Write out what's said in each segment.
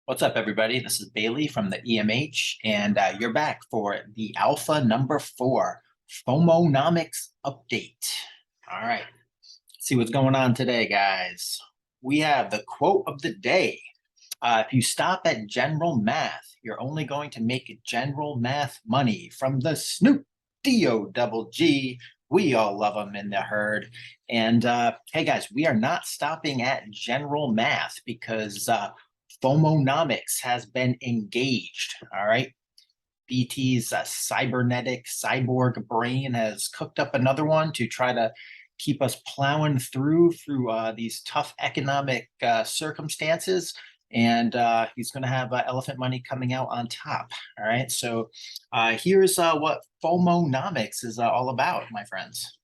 What's up, everybody? This is Bailey from the EMH, and you're back for the Alpha number 4 FOMONOMICS update. All right, let's see what's going on today, guys. We have the quote of the day. If you stop at general math, you're only going to make general math money from the Snoop D-O double G. We all love them in the herd. And hey, guys, we are not stopping at general math because FOMONOMICS has been engaged. All right. BT's cybernetic cyborg brain has cooked up another one to try to keep us plowing through these tough economic circumstances. And he's going to have elephant money coming out on top. All right. So here's what FOMONOMICS is all about, my friends.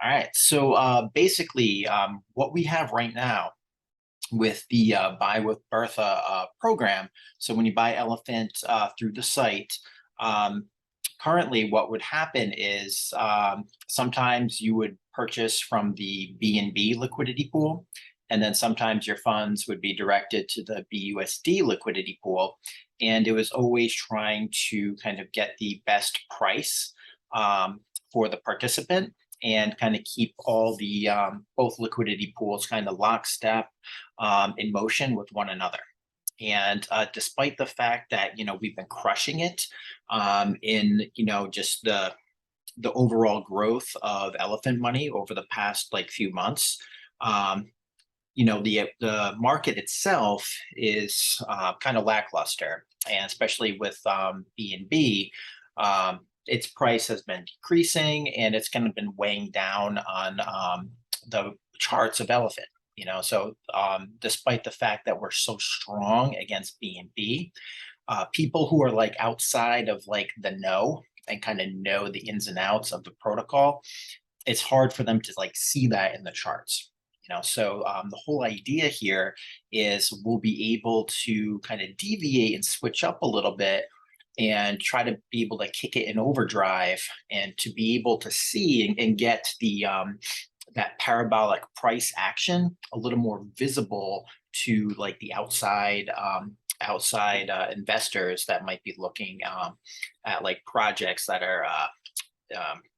All right. So basically, what we have right now with the Buy with Bertha program. So when you buy elephant through the site, currently what would happen is sometimes you would purchase from the BNB liquidity pool, and then sometimes your funds would be directed to the BUSD liquidity pool. And it was always trying to kind of get the best price for the participant and kind of keep all the both liquidity pools kind of lockstep in motion with one another. And despite the fact that we've been crushing it in just the overall growth of elephant money over the past few months, the market itself is kind of lackluster, and especially with BNB. Its price has been decreasing, and it's kind of been weighing down on the charts of elephant. So despite the fact that we're so strong against BNB, people who are outside of the know and kind of know the ins and outs of the protocol, it's hard for them to see that in the charts. So the whole idea here is we'll be able to kind of deviate and switch up a little bit and try to be able to kick it in overdrive and to be able to see and get the that parabolic price action a little more visible to the outside investors that might be looking at projects that are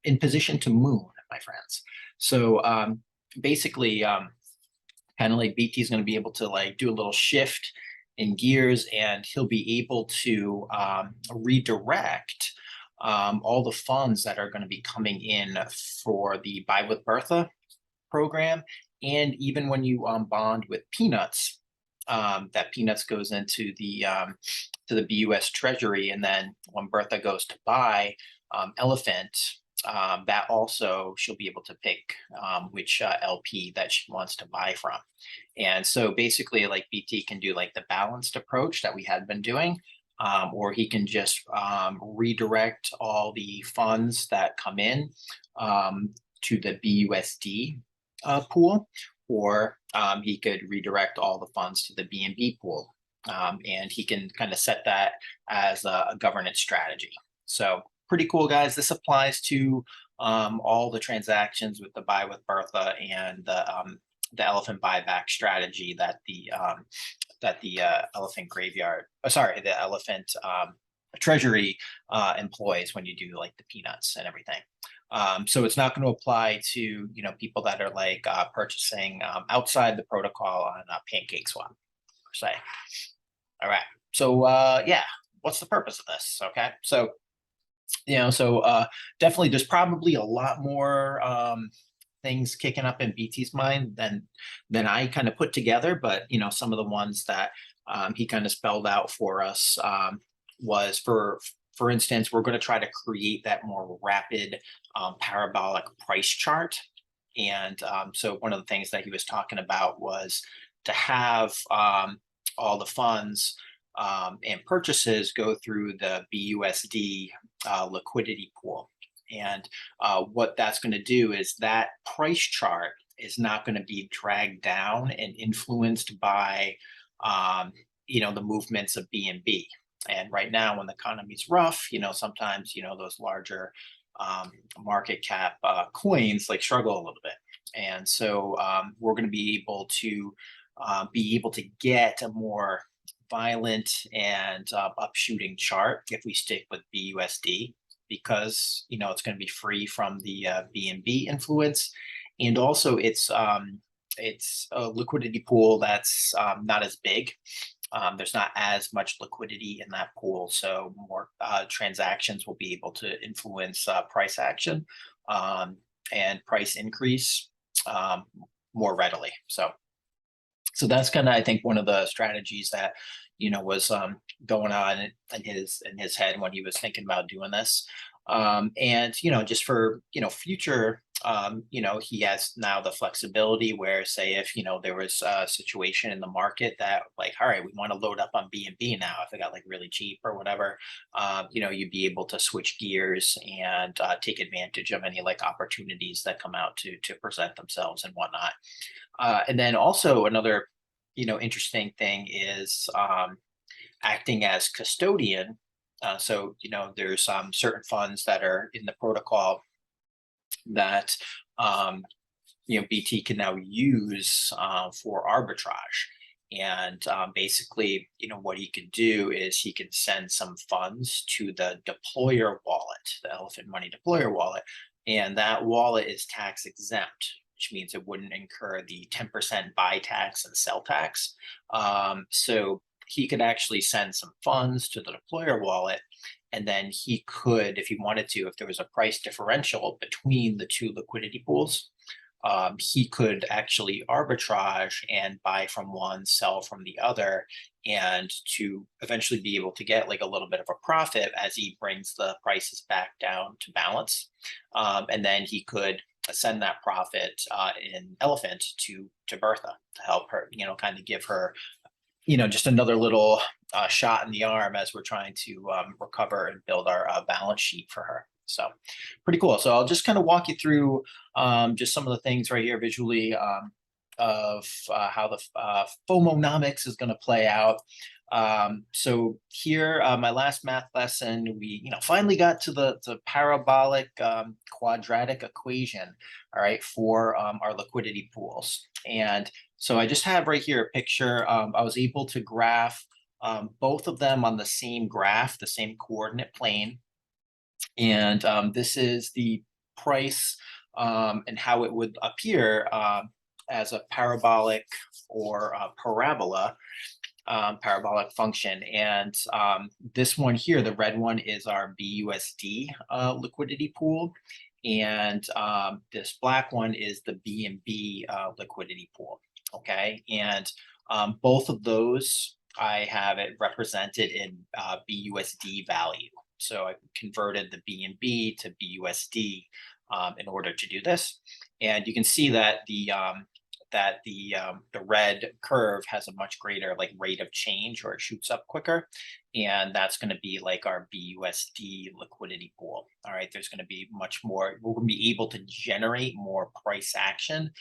in position to moon, my friends. So basically, kind of BT is going to be able to do a little shift in gears, and he'll be able to redirect all the funds that are going to be coming in for the Buy with Bertha program. And even when you bond with Peanuts, that Peanuts goes into the to the BUS Treasury, and then when Bertha goes to buy Elephant, that also she'll be able to pick which LP that she wants to buy from. And so basically BT can do the balanced approach that we had been doing, or he can just redirect all the funds that come in to the BUSD pool, or he could redirect all the funds to the BNB pool. And he can kind of set that as a governance strategy. So pretty cool, guys. This applies to all the transactions with the Buy with Bertha and the elephant buyback strategy that the elephant graveyard, the elephant treasury employs when you do the Peanuts and everything. So it's not going to apply to people that are purchasing outside the protocol on Pancake Swap per se. All right. So yeah, what's the purpose of this? Okay, so definitely there's probably a lot more things kicking up in BT's mind than I kind of put together, but some of the ones that he kind of spelled out for us was for instance, we're going to try to create that more rapid parabolic price chart. And so one of the things that he was talking about was to have all the funds and purchases go through the BUSD liquidity pool. And what that's going to do is that price chart is not going to be dragged down and influenced by the movements of BNB. And right now, when the economy's rough, sometimes those larger market cap coins struggle a little bit. And so we're going to be able to get a more violent and upshooting chart if we stick with BUSD, because it's going to be free from the BNB influence, and also it's a liquidity pool that's not as big. There's not as much liquidity in that pool, so more transactions will be able to influence price action and price increase more readily. So that's kind of, I think, one of the strategies that was going on in his head when he was thinking about doing this. And just for future, he has now the flexibility where, say, if there was a situation in the market that, like, all right, we want to load up on BNB now, if it got like really cheap or whatever, you'd be able to switch gears and take advantage of any like opportunities that come out to present themselves and whatnot. And then also another interesting thing is acting as custodian. So there's certain funds that are in the protocol that BT can now use for arbitrage. And basically, what he could do is he can send some funds to the deployer wallet, the Elephant Money deployer wallet, and that wallet is tax exempt, which means it wouldn't incur the 10% buy tax and sell tax. So he could actually send some funds to the deployer wallet, and then he could, if he wanted to, if there was a price differential between the two liquidity pools, he could actually arbitrage and buy from one, sell from the other, and to eventually be able to get like a little bit of a profit as he brings the prices back down to balance. And then he could send that profit in Elephant to Bertha to help her, kind of give her just another little shot in the arm as we're trying to recover and build our balance sheet for her. So pretty cool. So I'll just kind of walk you through just some of the things right here visually of how the FOMONOMICS is going to play out. So here, my last math lesson, we finally got to the parabolic quadratic equation, all right, for our liquidity pools. And so I just have right here a picture. I was able to graph both of them on the same graph, the same coordinate plane. And this is the price and how it would appear as a parabolic or a parabola. Parabolic function. And this one here, the red one, is our BUSD liquidity pool. And this black one is the BNB liquidity pool. Okay. And both of those, I have it represented in BUSD value. So I converted the BNB to BUSD in order to do this. And you can see that the red curve has a much greater like rate of change, or it shoots up quicker, and that's going to be like our BUSD liquidity pool. All right, there's going to be much more. We're going to be able to generate more price action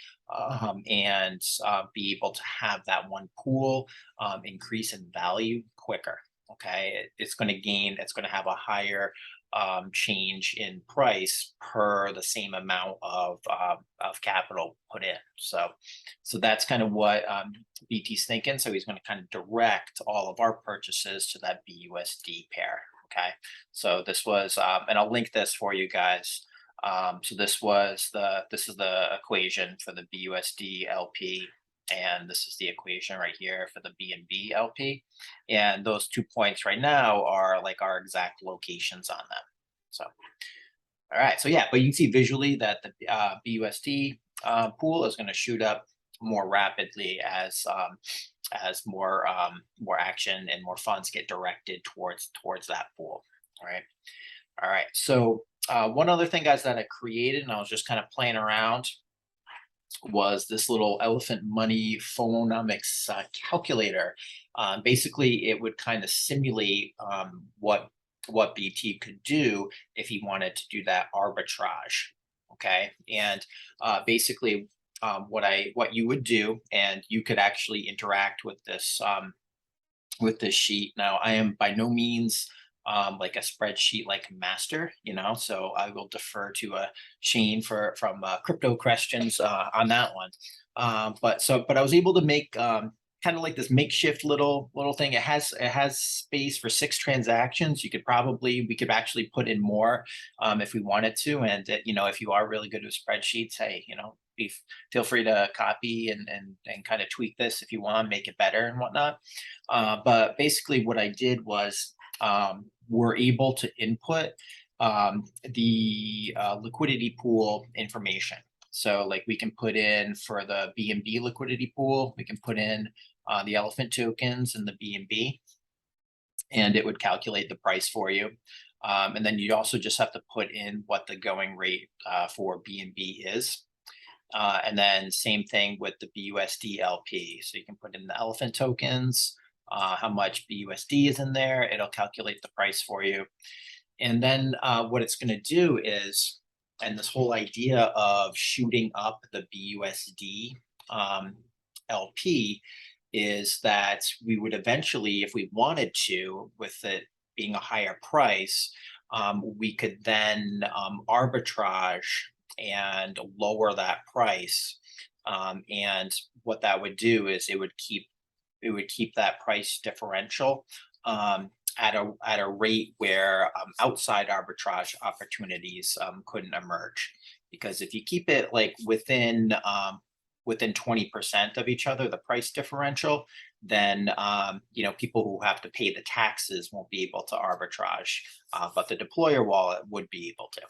and be able to have that one pool increase in value quicker. Okay, it's going to gain. It's going to have a higher change in price per the same amount of capital put in. So that's kind of what BT's thinking. So he's going to kind of direct all of our purchases to that BUSD pair. Okay, so this was, and I'll link this for you guys. So this is the equation for the BUSD LP. And this is the equation right here for the BNB LP. And those 2 points right now are like our exact locations on them. So, all right. So yeah, but you can see visually that the BUSD pool is going to shoot up more rapidly as more action and more funds get directed towards that pool. All right. All right. So one other thing, guys, that I created, and I was just kind of playing around, was this little Elephant Money FOMONOMICS calculator. Basically, it would kind of simulate what BT could do if he wanted to do that arbitrage. Okay, and basically, what you would do, and you could actually interact with this sheet. Now, I am by no means like a spreadsheet like master, so I will defer to Shane from crypto questions on that one. But I was able to make kind of like this makeshift little thing. It has space for 6 transactions. We could actually put in more if we wanted to. And if you are really good with spreadsheets, hey, feel free to copy and kind of tweak this if you want, make it better and whatnot. But basically, what I did was we're able to input the liquidity pool information. So like we can put in for the BNB liquidity pool, we can put in the elephant tokens and the BNB, and it would calculate the price for you. And then you'd also just have to put in what the going rate for BNB is. And then same thing with the BUSD LP. So you can put in the elephant tokens, how much BUSD is in there. It'll calculate the price for you. And then what it's going to do is, and this whole idea of shooting up the BUSD LP is that we would eventually, if we wanted to, with it being a higher price, we could then arbitrage and lower that price. And what that would do is it would keep that price differential at a rate where outside arbitrage opportunities couldn't emerge. Because if you keep it like within 20% of each other, the price differential, then people who have to pay the taxes won't be able to arbitrage, but the deployer wallet would be able to.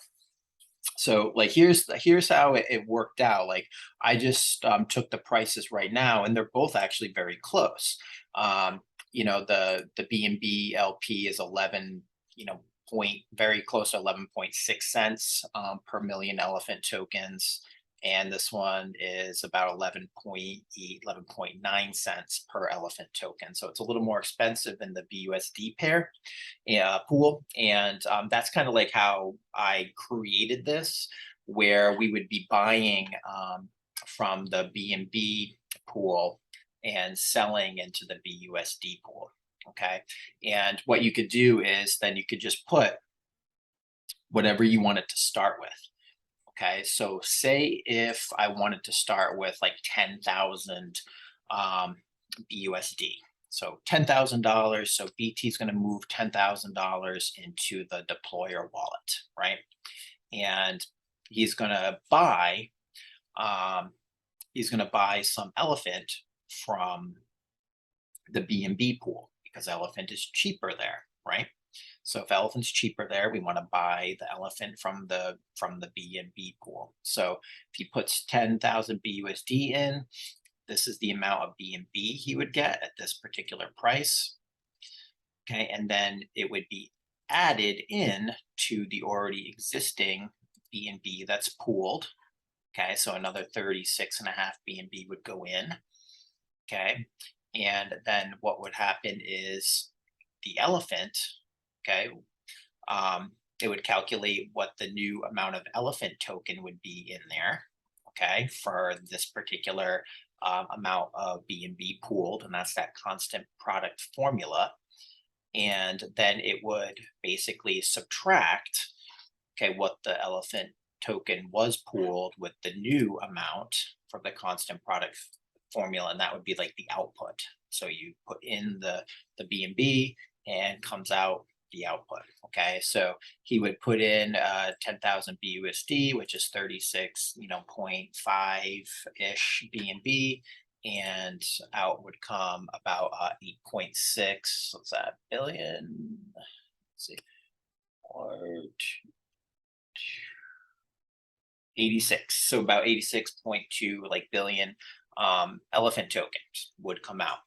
So like here's how it worked out. Like I just took the prices right now, and they're both actually very close. The BNB LP is 11, very close to 11.6 cents per million elephant tokens. And this one is about 11.8, 11.9 cents per elephant token. So it's a little more expensive than the BUSD pair pool. And that's kind of like how I created this, where we would be buying from the BNB pool and selling into the BUSD pool. Okay. And what you could do is then you could just put whatever you wanted to start with. Okay, so say if I wanted to start with like 10,000 BUSD. So $10,000. So BT is going to move $10,000 into the deployer wallet, right? And he's going to buy some elephant from the BNB pool because elephant is cheaper there, right? So if elephant's cheaper there, we want to buy the elephant from the BNB pool. So if he puts 10,000 BUSD in, this is the amount of BNB he would get at this particular price. Okay, and then it would be added in to the already existing BNB that's pooled. Okay, so another 36.5 BNB would go in. Okay, and then what would happen is the elephant, okay, it would calculate what the new amount of elephant token would be in there, okay, for this particular amount of BNB pooled, and that's that constant product formula. And then it would basically subtract, okay, what the elephant token was pooled with the new amount for the constant product formula, and that would be like the output. So you put in the BNB and comes out the output. Okay, so he would put in 10,000 BUSD, which is 36.5-ish BNB, and out would come about 8.6. What's that, billion? Let's see, or 86. So about 86.2 billion elephant tokens would come out.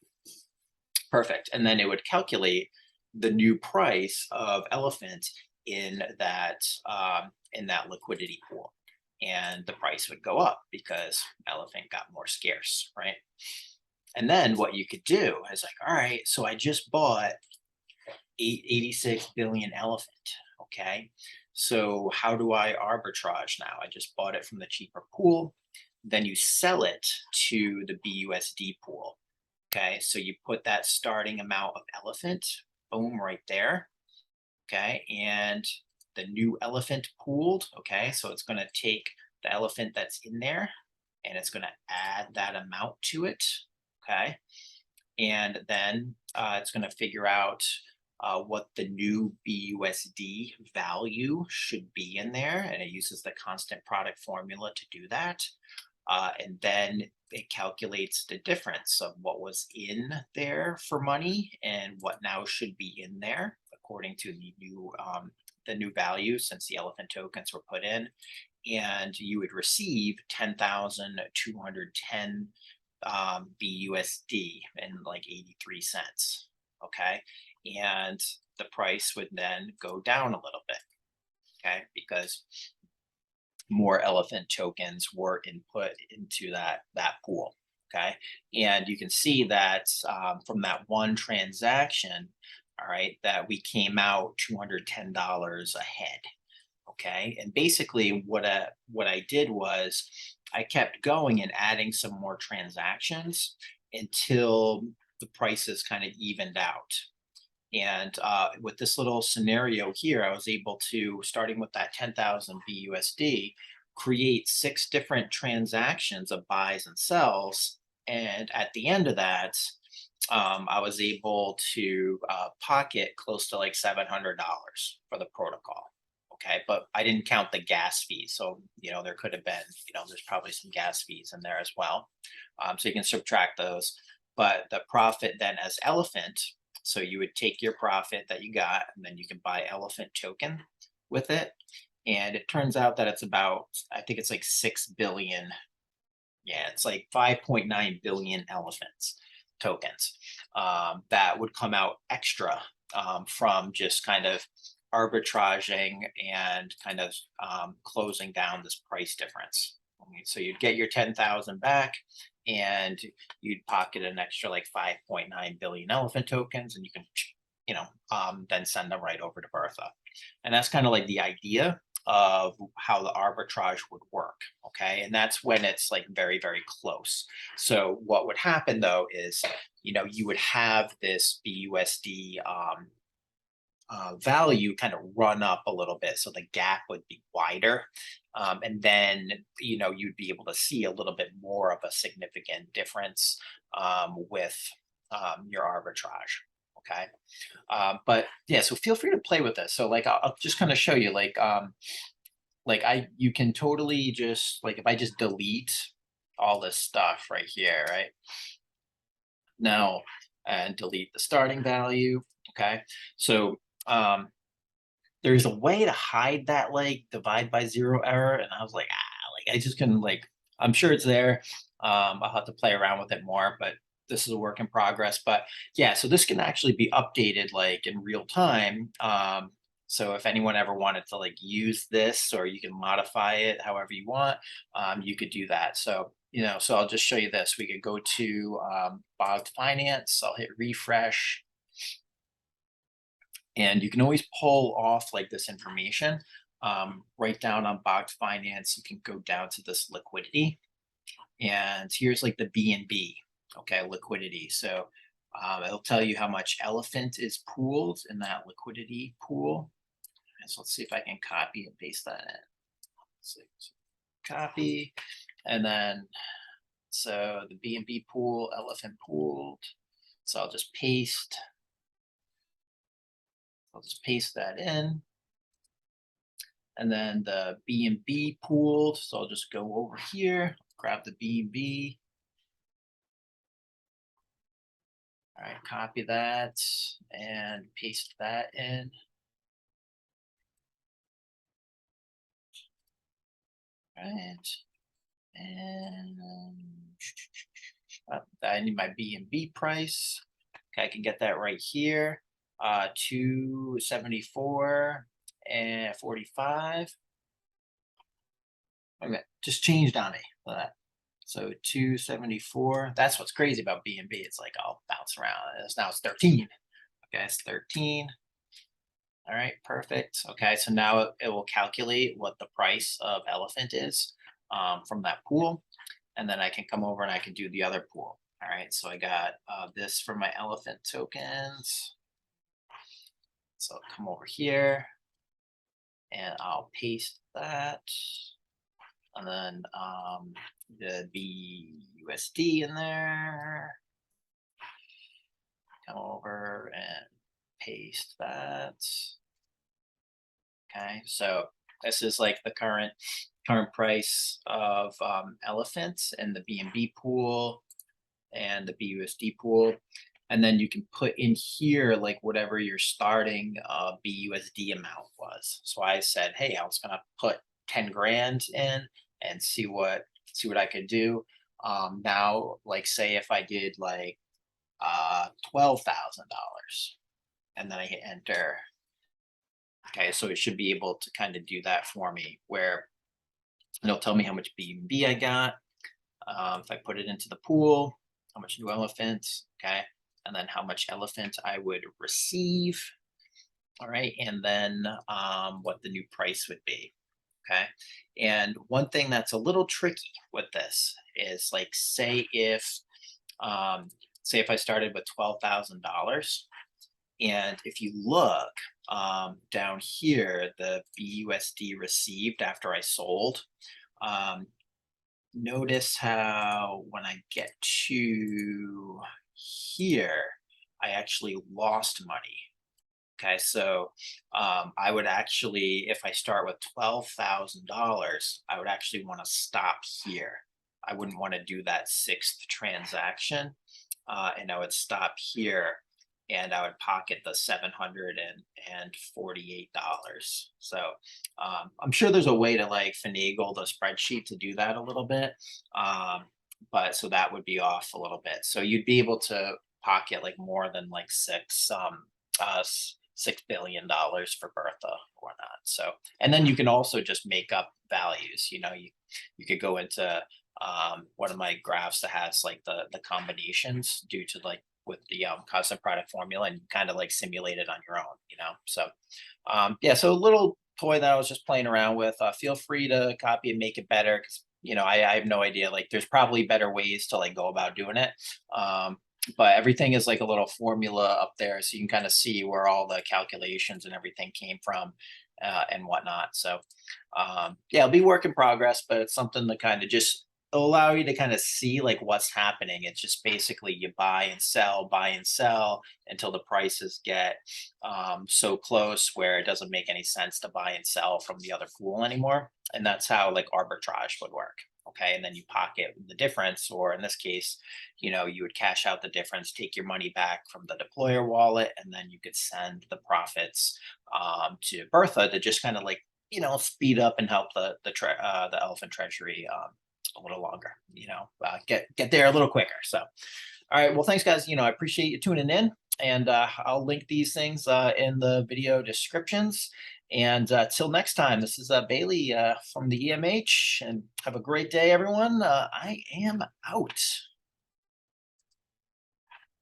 Perfect. And then it would calculate the new price of elephant in that liquidity pool, and the price would go up because elephant got more scarce, right? And then what you could do is like, all right, so I just bought 86 billion elephant. Okay, so how do I arbitrage now? I just bought it from the cheaper pool. Then you sell it to the BUSD pool. Okay, so you put that starting amount of elephant, boom, right there. Okay, and the new elephant pooled. Okay, so it's going to take the elephant that's in there and it's going to add that amount to it. Okay, and then it's going to figure out what the new BUSD value should be in there, and it uses the constant product formula to do that. And then it calculates the difference of what was in there for money and what now should be in there according to the new value since the elephant tokens were put in. And you would receive 10,210 BUSD and like 83 cents. Okay. And the price would then go down a little bit. Okay. Because more elephant tokens were input into that pool. Okay. And you can see that from that one transaction, all right, that we came out $210 ahead. Okay. And basically what I did was I kept going and adding some more transactions until the prices kind of evened out. And with this little scenario here, I was able to, starting with that 10,000 BUSD, create 6 different transactions of buys and sells. And at the end of that, I was able to pocket close to like $700 for the protocol. Okay, but I didn't count the gas fees. So, there could have been, there's probably some gas fees in there as well. So you can subtract those. But the profit then as elephant, so you would take your profit that you got, and then you can buy elephant token with it. And it turns out that it's about, I think it's like 6 billion. Yeah, it's like 5.9 billion elephants tokens that would come out extra from just kind of arbitraging and kind of closing down this price difference. So you'd get your 10,000 back, and you'd pocket an extra like 5.9 billion elephant tokens, and you can, then send them right over to Bertha. And that's kind of like the idea of how the arbitrage would work. Okay. And that's when it's like very, very close. So what would happen though is, you would have this BUSD value kind of run up a little bit. So the gap would be wider. And then, you'd be able to see a little bit more of a significant difference with your arbitrage. Okay. But yeah, so feel free to play with this. So like, I'll just kind of show you you can totally just like, if I just delete all this stuff right here, right now, and delete the starting value. Okay. So there's a way to hide that like divide by 0 error. And I was like, I just couldn't I'm sure it's there. I'll have to play around with it more, but this is a work in progress. But yeah, so this can actually be updated like in real time. So if anyone ever wanted to like use this, or you can modify it however you want, you could do that. So, so I'll just show you this. We could go to Bogged Finance. I'll hit refresh. And you can always pull off like this information right down on Bogged Finance. You can go down to this liquidity, and here's like the BNB, okay, liquidity. So it'll tell you how much elephant is pooled in that liquidity pool. And so let's see if I can copy and paste that in. So copy, and then so the BNB pool, elephant pooled. So I'll just paste. I'll just paste that in. And then the BNB pool. So I'll just go over here, grab the BNB. All right, copy that and paste that in. All right. And I need my BNB price. Okay, I can get that right here. 274 and 45. Okay, just changed on me for that. So 274. That's what's crazy about BNB. It's like I'll bounce around. Now it's 13. Okay, it's 13. All right, perfect. Okay, so now it will calculate what the price of elephant is from that pool. And then I can come over and I can do the other pool. All right, so I got this for my elephant tokens. So I'll come over here and I'll paste that. And then the BUSD in there. come over and paste that. Okay, so this is like the current price of elephants and the BNB pool and the BUSD pool. And then you can put in here like whatever your starting BUSD amount was. So I said, hey, I was gonna put 10 grand in and see what I could do. Now, like say if I did like $12,000 and then I hit enter. Okay, so it should be able to kind of do that for me where it'll tell me how much BNB I got. If I put it into the pool, how much new elephants, okay, and then how much elephant I would receive. All right, and then what the new price would be. Okay, and one thing that's a little tricky with this is like say if I started with $12,000, and if you look down here, the BUSD received after I sold, notice how when I get to here, I actually lost money. Okay, so I would actually, if I start with $12,000, I would actually want to stop here. I wouldn't want to do that sixth transaction, and I would stop here, and I would pocket the $748. So I'm sure there's a way to like finagle the spreadsheet to do that a little bit, but so that would be off a little bit. So you'd be able to pocket like more than like $6 billion for Bertha or not. So, and then you can also just make up values. You know, you could go into one of my graphs that has like the combinations due to like with the constant product formula, and kind of like simulate it on your own. You know, so yeah, so a little toy that I was just playing around with. Feel free to copy and make it better because you know I have no idea. Like, there's probably better ways to like go about doing it. But everything is like a little formula up there, so you can kind of see where all the calculations and everything came from and whatnot. So yeah, it'll be work in progress, but it's something to kind of just allow you to kind of see like what's happening. It's just basically you buy and sell until the prices get so close where it doesn't make any sense to buy and sell from the other pool anymore. And that's how like arbitrage would work. Okay, and then you pocket the difference, or in this case, you know, you would cash out the difference, take your money back from the deployer wallet, and then you could send the profits to Bertha to just kind of like, you know, speed up and help the elephant treasury a little longer, you know, get there a little quicker. So all right, well, thanks guys. You know, I appreciate you tuning in, and I'll link these things in the video descriptions. And till next time, this is Bailey from the EMH, and have a great day, everyone. I am out.